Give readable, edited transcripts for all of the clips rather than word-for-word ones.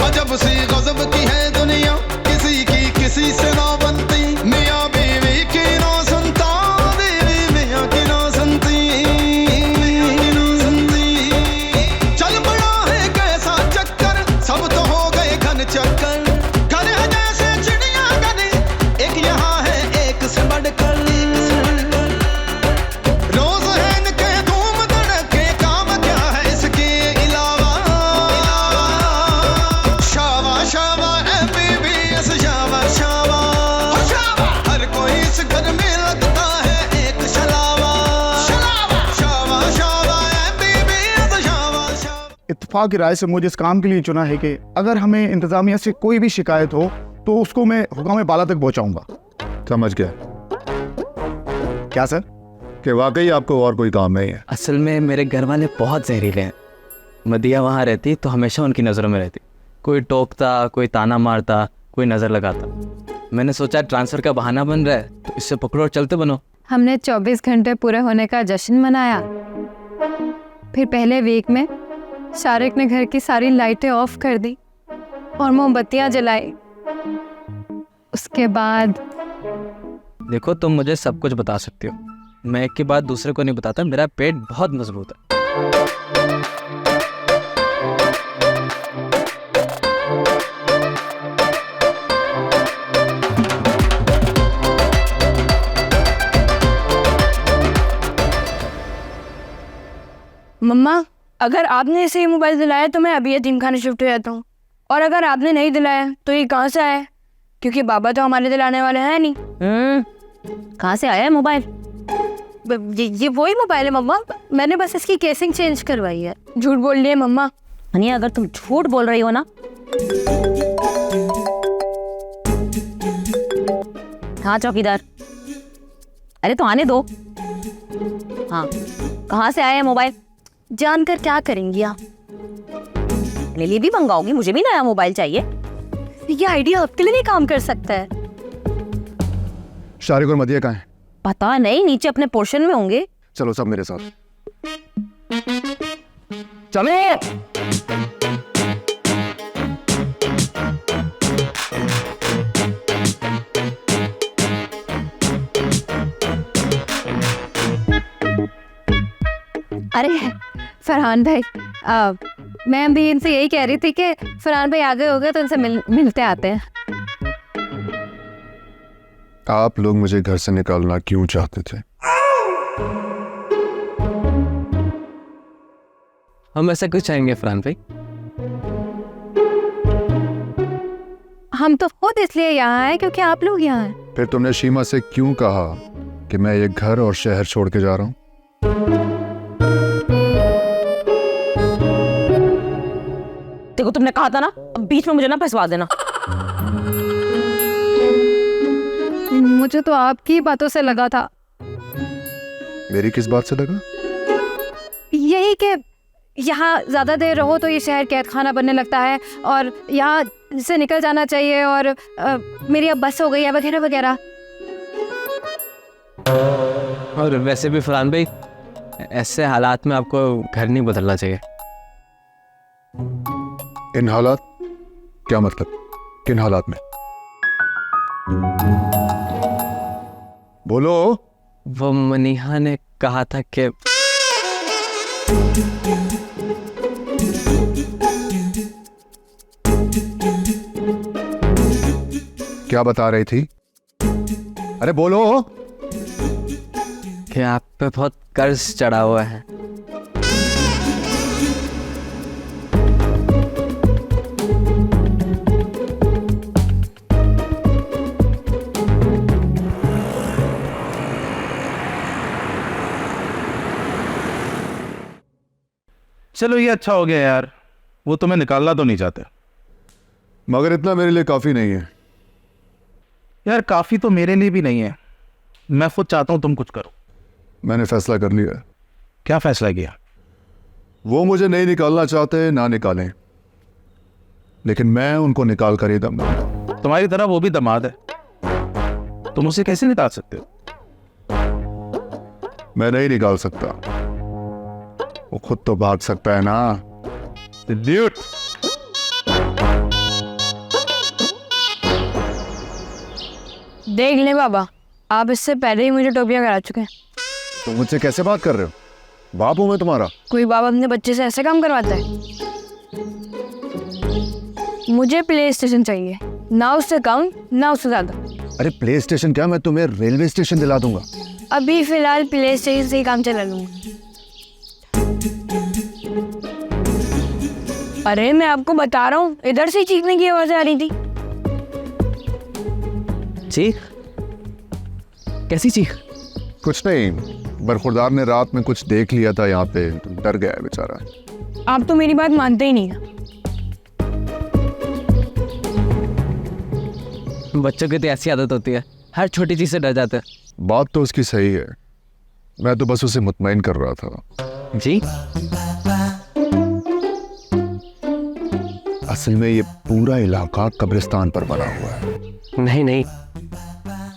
अजब सी गजब की है दुनिया, किसी की किसी से ना बनती, मियाँ बीवी की ना सुनता, बीवी मियाँ की ना सुनती, चल पड़ा है कैसा चक्कर, सब तो हो गए घन चक्कर, घर है जैसे चिड़िया गली, एक यहाँ है एक से बढ़कर, रोज है इनके धूम धड़के, काम क्या है इसके अलावा, शावा शावा MBBS शावा शावा, हर कोई इस घर में लगता है एक शलावा, शावा शावा MBBS शावा शावा। इत्तेफाक की राय से मुझे इस काम के लिए चुना है कि अगर हमें इंतजामिया से कोई भी शिकायत हो तो उसको मैं हुक्म बाला तक पहुंचाऊंगा। समझ गया क्या सर? कि वाकई आपको और कोई काम नहीं है। असल में मेरे घर वाले बहुत जहरीले हैं। मदिया वहाँ रहती तो हमेशा उनकी नज़रों में रहती। कोई टोकता, कोई ताना मारता, कोई नज़र लगाता। मैंने सोचा ट्रांसफ़र का बहाना बन रहा है तो इससे पकड़ो और चलते बनो। हमने 24 घंटे पूरे होने का जश्न मनाया। फिर पहले वीक में शारिक ने घर की सारी लाइटें ऑफ कर दी और मोमबत्तियां जलाई। उसके बाद देखो तुम मुझे सब कुछ बता सकती हो, मैं एक के बाद दूसरे को नहीं बताता। मेरा पेट बहुत मजबूत है। मम्मा, अगर आपने इसे ये मोबाइल दिलाया तो मैं अभी यतीम खाने शिफ्ट हो जाता हूँ, और अगर आपने नहीं दिलाया तो ये कहाँ से आया? क्योंकि बाबा तो हमारे दिलाने वाले हैं नहीं। कहाँ से आया है मोबाइल? ये वही मोबाइल है मम्मा, मैंने बस इसकी केसिंग चेंज करवाई है। झूठ बोल रही है मम्मा। हनिया, अगर तुम झूठ बोल रही हो ना। हाँ चौकीदार, अरे तो आने दो। हाँ, कहाँ से आया है मोबाइल? जानकर क्या करेंगी आप? मेरे लिए भी मंगाओगी? मुझे भी नया मोबाइल चाहिए। ये आइडिया आपके लिए नहीं काम कर सकता है। शारिक और मदिया कहाँ हैं? पता नहीं, नीचे अपने पोर्शन में होंगे। चलो सब मेरे साथ। चलो। अरे फरहान भाई, मैं भी इनसे यही कह रही थी कि फरहान भाई आगे हो गए तो इनसे मिलते आते हैं। आप लोग मुझे घर से निकालना क्यों चाहते थे? हम ऐसा क्यों चाहेंगे फरहान भाई? हम तो खुद इसलिए यहाँ हैं क्योंकि आप लोग यहाँ हैं। फिर तुमने शीमा से क्यों कहा कि मैं ये घर और शहर छोड़ के जा रहा हूँ? देखो, तुमने कहा था ना, अब बीच में मुझे ना फंसवा देना। मुझे तो आपकी बातों से लगा था। मेरी किस बात से लगा? यही कि यहाँ ज़्यादा देर रहो तो ये शहर कैद खाना बनने लगता है और यहाँ से निकल जाना चाहिए, और मेरी अब बस हो गई है वगैरह वगैरह। और वैसे भी फरहान भाई, ऐसे हालात में आपको घर नहीं बदलना चाहिए। इन हालात? क्या मतलब? किन हालात में? बोलो। वो मनीहा ने कहा था कि क्या बता रही थी? अरे बोलो। कि आप पे बहुत कर्ज चढ़ा हुआ है। चलो ये अच्छा हो गया यार, वो तुम्हें निकालना तो नहीं चाहते। मगर इतना मेरे लिए काफी नहीं है। यार काफी तो मेरे लिए भी नहीं है, मैं खुद चाहता हूं तुम कुछ करो। मैंने फैसला कर लिया है। क्या फैसला किया? वो मुझे नहीं निकालना चाहते, ना निकालें, लेकिन मैं उनको निकाल कर ही दूंगा। तुम्हारी तरह वो भी दामाद है, तुम उसे कैसे निकाल सकते हो? मैं नहीं निकाल सकता, वो खुद तो भाग सकता है ना। ड्यूट। देख ले बाबा, आप इससे पहले ही मुझे टोपियां करा चुके हैं। तुम मुझसे कैसे बात कर रहे हो? बाप हूं मैं तुम्हारा। कोई बाप अपने बच्चे से ऐसे काम करवाता है? मुझे प्ले स्टेशन चाहिए, ना उससे कम ना उससे ज्यादा। अरे प्ले स्टेशन क्या, मैं तुम्हें रेलवे स्टेशन दिला दूंगा। अभी फिलहाल प्ले स्टेशन से ही काम चला लूंगा। अरे मैं आपको बता रहा हूँ, इधर से चीखने की आवाजें आ रही थी। चीख? कैसी चीख? कुछ नहीं, बरखुरदार ने रात में कुछ देख लिया था यहाँ पे, तो डर गया है बेचारा। आप तो मेरी बात मानते ही नहीं हैं। बच्चों की तो ऐसी आदत होती है, हर छोटी चीज से डर जाते हैं। बात तो उसकी सही है, मैं तो बस उसे मुतमईन कर रहा था। जी? असल में ये पूरा इलाका कब्रिस्तान पर बना हुआ है। नहीं नहीं,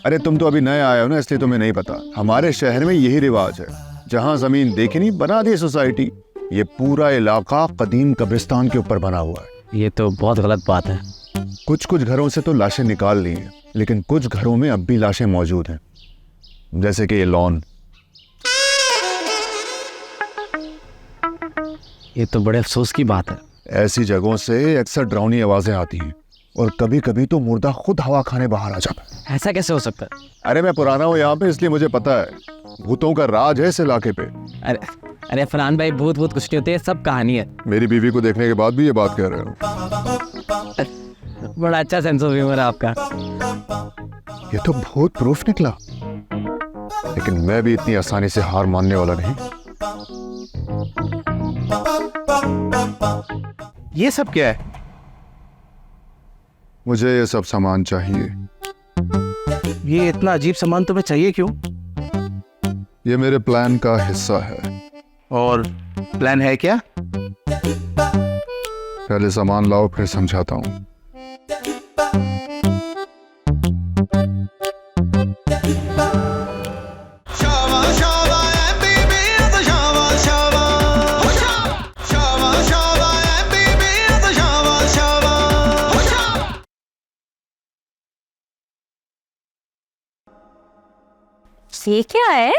अरे तुम तो अभी नए आए हो ना, इसलिए तुम्हें नहीं पता। हमारे शहर में यही रिवाज है, जहां जमीन देखी नहीं बना दी सोसाइटी। ये पूरा इलाका कदीम कब्रिस्तान के ऊपर बना हुआ है। ये तो बहुत गलत बात है। कुछ कुछ घरों से तो लाशें निकाल ली हैं, लेकिन कुछ घरों में अब भी लाशें मौजूद हैं, जैसे कि ये लॉन। ये तो बड़े अफसोस की बात है। ऐसी जगहों से अक्सर डरावनी आवाजें आती हैं, और कभी कभी तो मुर्दा खुद हवा खाने बाहर आ जाता है। ऐसा कैसे हो सकता है? अरे मैं पुराना हूँ यहाँ पे, इसलिए मुझे पता है। भूतों का राज है इस इलाके पे। अरे अरे फरहान भाई, भूत भूत कुछ नहीं होते, सब कहानी है। मेरी बीवी को देखने के बाद भी ये बात कह रहे हो? बड़ा अच्छा सेंस ऑफ ह्यूमर है आपका। ये तो भूत प्रूफ निकला, लेकिन मैं भी इतनी आसानी से हार मानने वाला नहीं। ये सब क्या है? मुझे ये सब सामान चाहिए। ये इतना अजीब सामान तुम्हें चाहिए क्यों? ये मेरे प्लान का हिस्सा है। और प्लान है क्या? पहले सामान लाओ, फिर समझाता हूँ। Shava Shava MBBS Shava Shava Shava Shava MBBS Shava Shava. ये क्या है?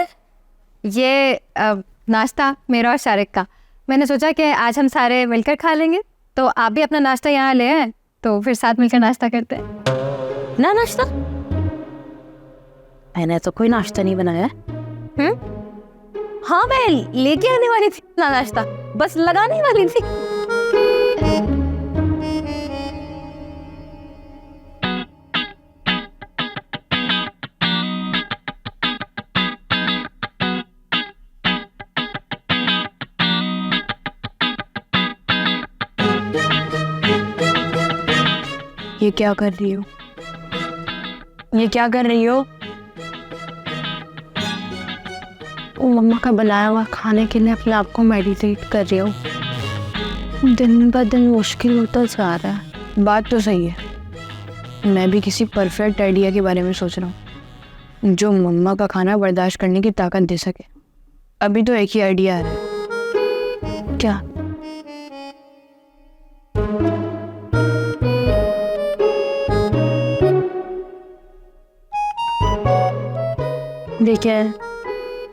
ये नाश्ता मेरा और शारिक का। मैंने सोचा कि आज हम सारे मिलकर खा लेंगे, तो आप भी अपना नाश्ता यहाँ ले आए, तो फिर साथ मिलकर नाश्ता करते हैं। ना नाश्ता? मैंने तो कोई नाश्ता नहीं बनाया है। हाँ, मैं लेके आने वाली थी ना नाश्ता, बस लगाने वाली थी। ये क्या कर रही हो? ये क्या कर रही हो? मम्मा का बनाया हुआ खाने के लिए अपने आप को मेडिटेट कर रही हूँ। दिन ब दिन मुश्किल होता जा रहा है। बात तो सही है, मैं भी किसी परफेक्ट आइडिया के बारे में सोच रहा हूँ जो मम्मा का खाना बर्दाश्त करने की ताकत दे सके। अभी तो एक ही आइडिया आ रहा है। क्या? देखिए,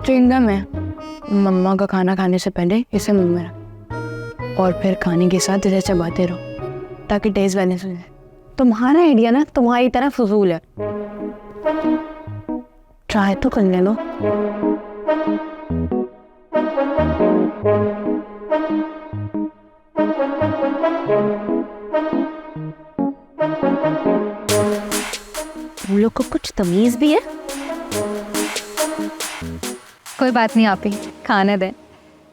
च्युइंगम है। मम्मा का खाना खाने से पहले इसे मुंह में रख और फिर खाने के साथ इसे चबाते रहो ताकि टेस्ट बैलेंस हो जाए। तुम्हारा आइडिया ना तुम्हारी तरह फजूल है। ट्राई तो करने दो। तुम लोग को कुछ तमीज भी है? कोई बात नहीं, आप ही खाने दें।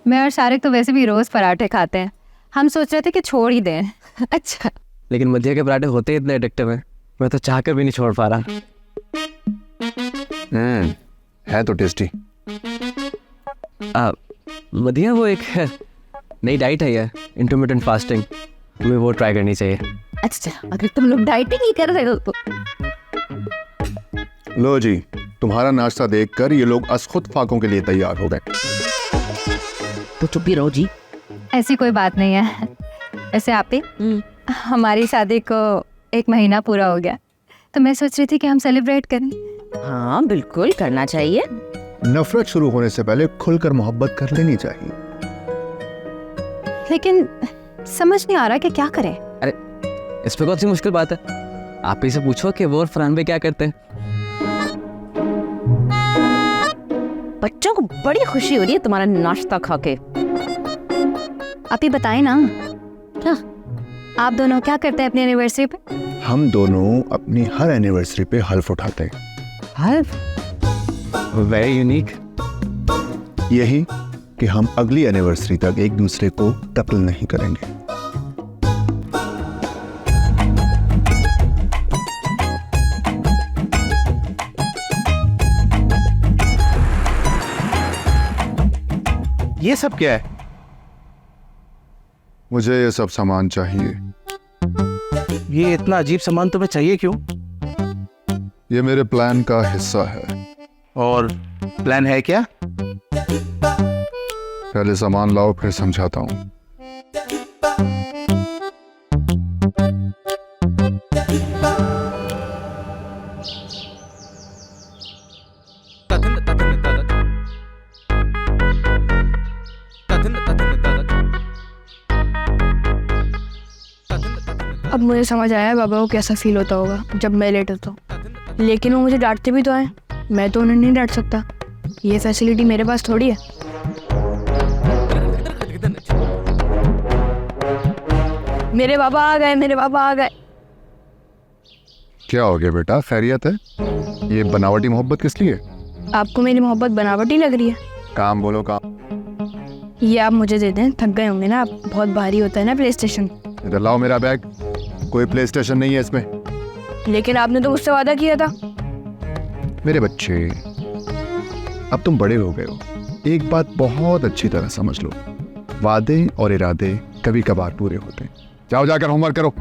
मैं और शारिक तो वैसे भी रोज पराठे खाते हैं, हम सोच रहे थे कि छोड़ ही दें। अच्छा, लेकिन मध्य के पराठे होते ही इतने एडिक्टिव हैं, मैं तो चाहकर भी नहीं छोड़ पा रहा। है तो टेस्टी। मध्य वो एक नई डाइट है, ये इंटरमिटेंट फास्टिंग, तुम्हें वो ट्राई करनी चाहिए। अच्छा, अगर तुम लोग डाइटिंग ही कर रहे हो तो लो जी, तुम्हारा नाश्ता देखकर ये लोग खुद फाकों के लिए तैयार हो गए। तो चुप ही रहो जी। ऐसी कोई बात नहीं है। वैसे आप ही, हमारी शादी को 1 महीना पूरा हो गया, तो मैं सोच रही थी कि हम सेलिब्रेट करें। हाँ बिल्कुल करना चाहिए। नफरत शुरू होने से पहले खुलकर मोहब्बत कर लेनी चाहिए। लेकिन समझ नहीं आ रहा कि क्या करें। इस पे कौन सी मुश्किल बात है? आप ही से पूछो कि वो और फरहान भाई क्या करते हैं। बच्चों को बड़ी खुशी हो रही है तुम्हारा नाश्ता खा के। आप ही बताएं ना, क्या आप दोनों क्या करते हैं अपनी एनिवर्सरी पे? हम दोनों अपनी हर एनिवर्सरी पे हल्फ उठाते हैं। Very unique. यही कि हम अगली एनिवर्सरी तक एक दूसरे को कत्ल नहीं करेंगे। ये सब क्या है? मुझे ये सब सामान चाहिए। ये इतना अजीब सामान तुम्हें चाहिए क्यों? ये मेरे प्लान का हिस्सा है। और प्लान है क्या? पहले सामान लाओ, फिर समझाता हूँ। अब मुझे समझ आया बाबा को कैसा फील होता होगा जब मैं लेट होता हूँ, लेकिन वो मुझे डांटते भी तो हैं। मैं तो उन्हें नहीं डांट सकता, ये फैसिलिटी मेरे पास थोड़ी है। मेरे बाबा आ गए, मेरे बाबा आ गए। क्या हो गया बेटा, खैरियत है? ये बनावटी मोहब्बत किस लिए? आपको मेरी मोहब्बत बनावटी लग रही है? काम बोलो काम। ये आप मुझे दे दें, थक गए होंगे ना आप, बहुत भारी होता है ना प्ले स्टेशन। इधर लाओ मेरा बैग। कोई प्ले स्टेशन नहीं है इसमें। लेकिन आपने तो मुझसे वादा किया था। मेरे बच्चे, अब तुम बड़े हो गए हो। एक बात बहुत अच्छी तरह समझ लो, वादे और इरादे कभी कभार पूरे होते हैं। जाओ जाकर होमवर्क करो।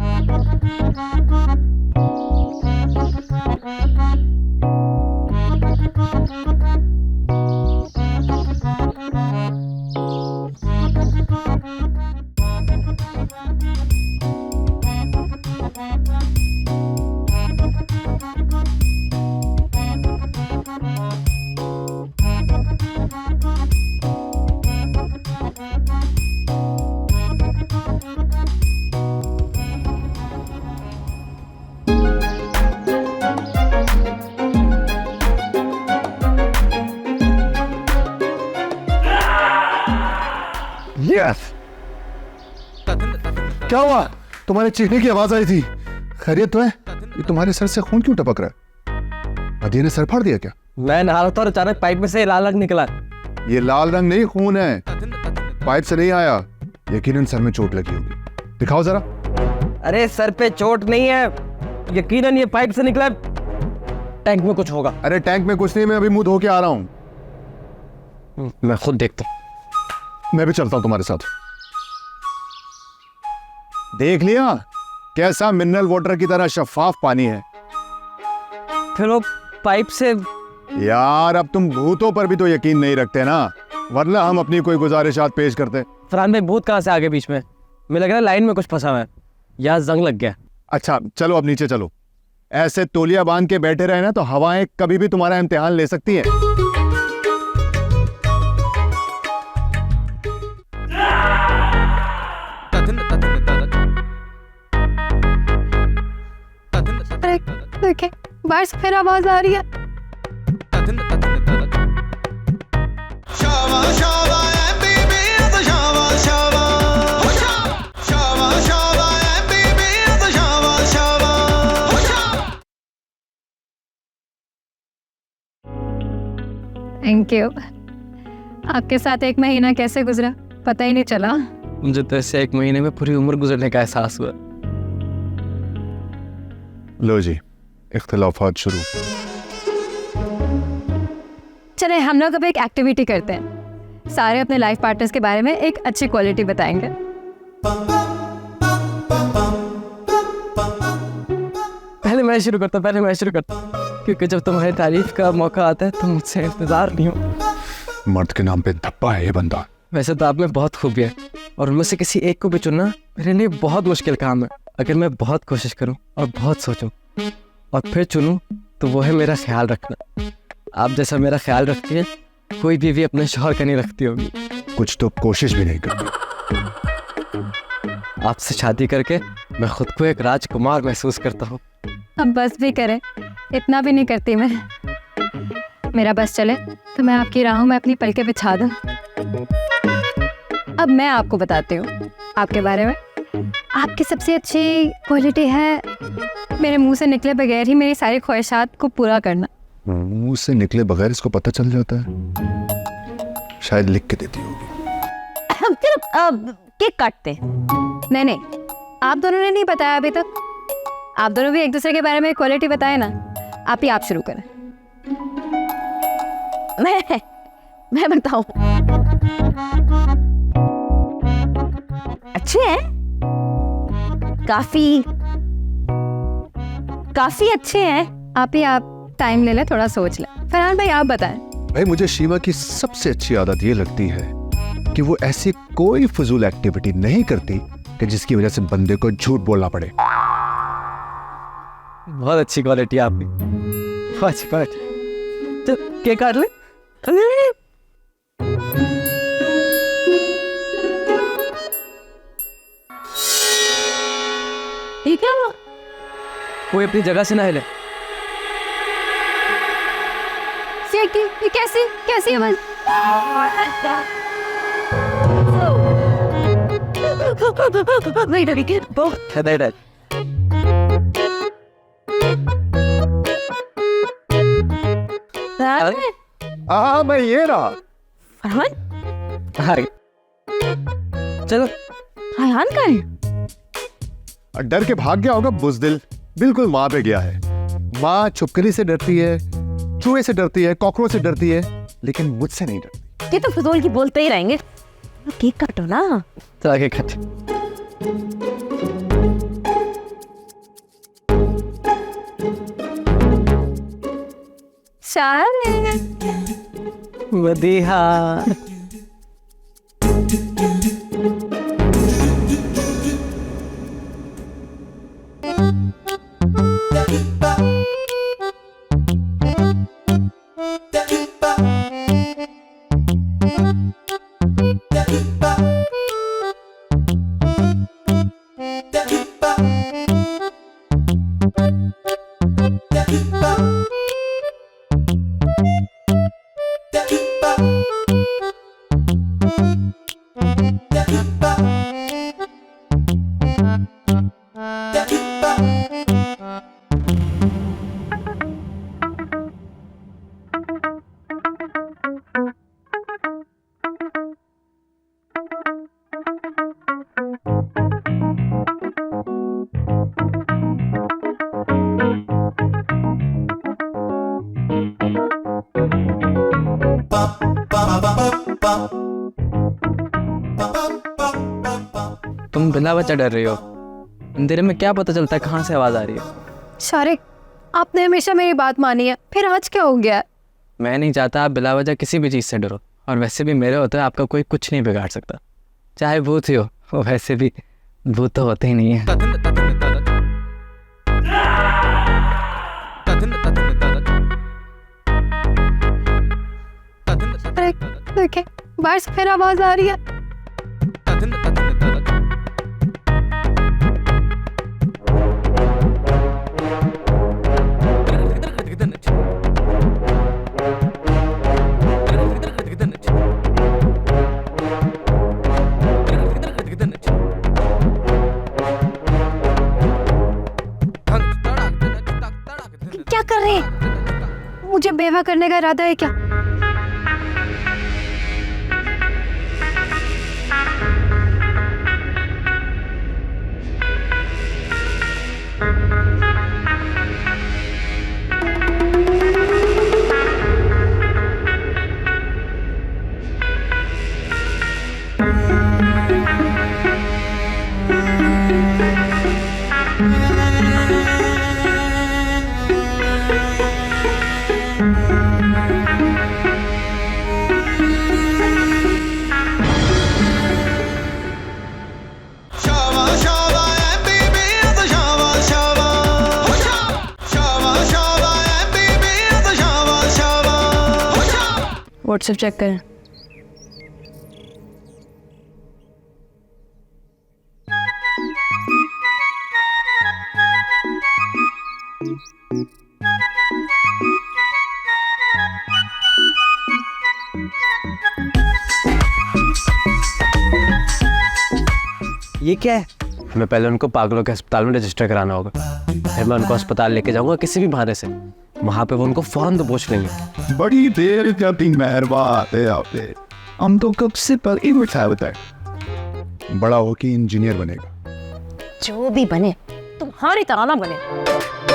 यस। क्या हुआ? तुम्हारे चीखने की आवाज आई थी। खैरियत तो है? ये तुम्हारे सर से खून क्यों टपक रहा है? अधी ने सर फाड़ दिया क्या? मैं नहा रहा था और अचानक पाइप में से लाल रंग निकला। ये लाल रंग नहीं, खून है। पाइप से नहीं आया। यकीनन सर में चोट लगी होगी। दिखाओ जरा। अरे सर पे चोट नहीं है, यकीनन ये पाइप से निकला। टैंक में कुछ होगा। अरे टैंक में कुछ नहीं, मैं अभी मुंह धो के आ रहा हूँ। मैं खुद देखता हूँ। मैं भी चलता हूँ तुम्हारे साथ। देख लिया कैसा मिनरल वाटर की तरह शफाफ पानी है। फिर वो पाइप से। यार अब तुम भूतों पर भी तो यकीन नहीं रखते ना, वरना हम अपनी कोई गुजारिशात पेश करते। फरहान भाई भूत कहाँ से आगे बीच में? मुझे लग रहा है लाइन में कुछ फंसा हुआ है या जंग लग गया। अच्छा चलो अब नीचे चलो। ऐसे तौलिया बांध के बैठे रहे ना तो हवाएं कभी भी तुम्हारा इम्तिहान ले सकती हैं। अरे देखे, बाहर से फिर आवाज आ रही है। Shava Shava MBBS Shava Shava Shava Shava MBBS Shava Shava. Thank you. आपके साथ 1 महीना कैसे गुजरा पता ही नहीं चला। मुझे तो इससे 1 महीने में पूरी उम्र गुजरने का एहसास हुआ। लो जी, इख्तिलाफात शुरू। चले हम लोग अब एक एक्टिविटी करते हैं। सारे अपने लाइफ पार्टनर्स के बारे में एक अच्छी क्वालिटी बताएंगे। पहले मैं शुरू करता क्योंकि जब तुम्हारी तारीफ का मौका आता है तो मुझसे इंतज़ार नहीं हो। मर्द के नाम पे धब्बा है ये बंदा। वैसे तो आप में बहुत खूबियाँ हैं और उनमें से किसी एक को भी चुनना मेरे लिए बहुत मुश्किल काम है। अगर मैं बहुत कोशिश करूं और बहुत सोचूं और फिर चुनूं तो वो है मेरा ख्याल रखना। आप जैसा मेरा ख्याल रखती है कोई बीवी अपने शौहर का नहीं रखती होगी। कुछ तो कोशिश भी नहीं करती। आपसे शादी करके मैं खुद को एक राजकुमार महसूस करता हूँ। अब बस भी करें, इतना भी नहीं करती मैं। मेरा बस चले तो मैं आपकी राहों में अपनी पलकें बिछा दूं। अब मैं आपको बताती हूँ आपके बारे में। आपकी सबसे अच्छी क्वालिटी है मेरे मुंह से निकले बगैर ही मेरी सारी ख्वाहिशात को पूरा करना। मुंह से निकले बगैर इसको पता चल जाता है। शायद लिख के देती होगी। केक काटते। नहीं, आप दोनों ने नहीं बताया अभी तक। आप दोनों भी एक दूसरे के बारे में क्वालिटी बताए ना। आप शुरू करें। मैं बताऊं। अच्छे हैं, काफी अच्छे हैं। आप टाइम ले लें, थोड़ा सोच लें। फरहान भाई आप बताएं। भाई मुझे शिवा की सबसे अच्छी आदत ये लगती है कि वो ऐसी कोई फजूल एक्टिविटी नहीं करती कि जिसकी वजह से बंदे को झूठ बोलना पड़े। बहुत अच्छी क्वालिटी है आपकी, बहुत अच्छी क्वालिटी। तो केक काट ले। ठीक है। कोई अपनी जगह से ना हिले। ये कैसी आवाज? बहुत है। हाँ मैं ये रहा। फरहान, हाँ चलो। फरहान का है? डर के भाग गया होगा बुज़दिल। बिल्कुल माँ पे गया है। माँ छुपकली से डरती है, चूहे से डरती है, कॉकरोच से डरती है, लेकिन मुझसे नहीं डरती। ये तो फजूल की बोलते ही रहेंगे। केक काटो ना। तो आगे खट। मदीहा। तुम बिना वजह डर रही हो। अंधेरे में क्या पता चलता है कहाँ से आवाज आ रही है। शारिक, आपने हमेशा मेरी बात मानी है, फिर आज क्या हो गया? मैं नहीं चाहता आप बिला वजह किसी भी चीज़ से डरो। और वैसे भी मेरे होते आपका कोई कुछ नहीं बिगाड़ सकता, चाहे भूत ही हो। वैसे भी भूत तो होते ही नहीं है। अरे देखे, बाहर से फिर आवाज आ रही है। क्या कर रहे हैं? मुझे बेवा करने का इरादा है क्या? व्हाट्सएप चेक करें। ये क्या है? मैं पहले उनको पागलों के अस्पताल में रजिस्टर कराना होगा, फिर मैं उनको अस्पताल लेके जाऊंगा किसी भी बहाने से। वहां पे वो उनको फौरन तो पूछ लेंगे। बड़ी देर करती मेहरबान है आपने, हम तो कब से पर ही बैठा होता है। बड़ा हो के इंजीनियर बनेगा। जो भी बने तुम्हारी तरह ना बने।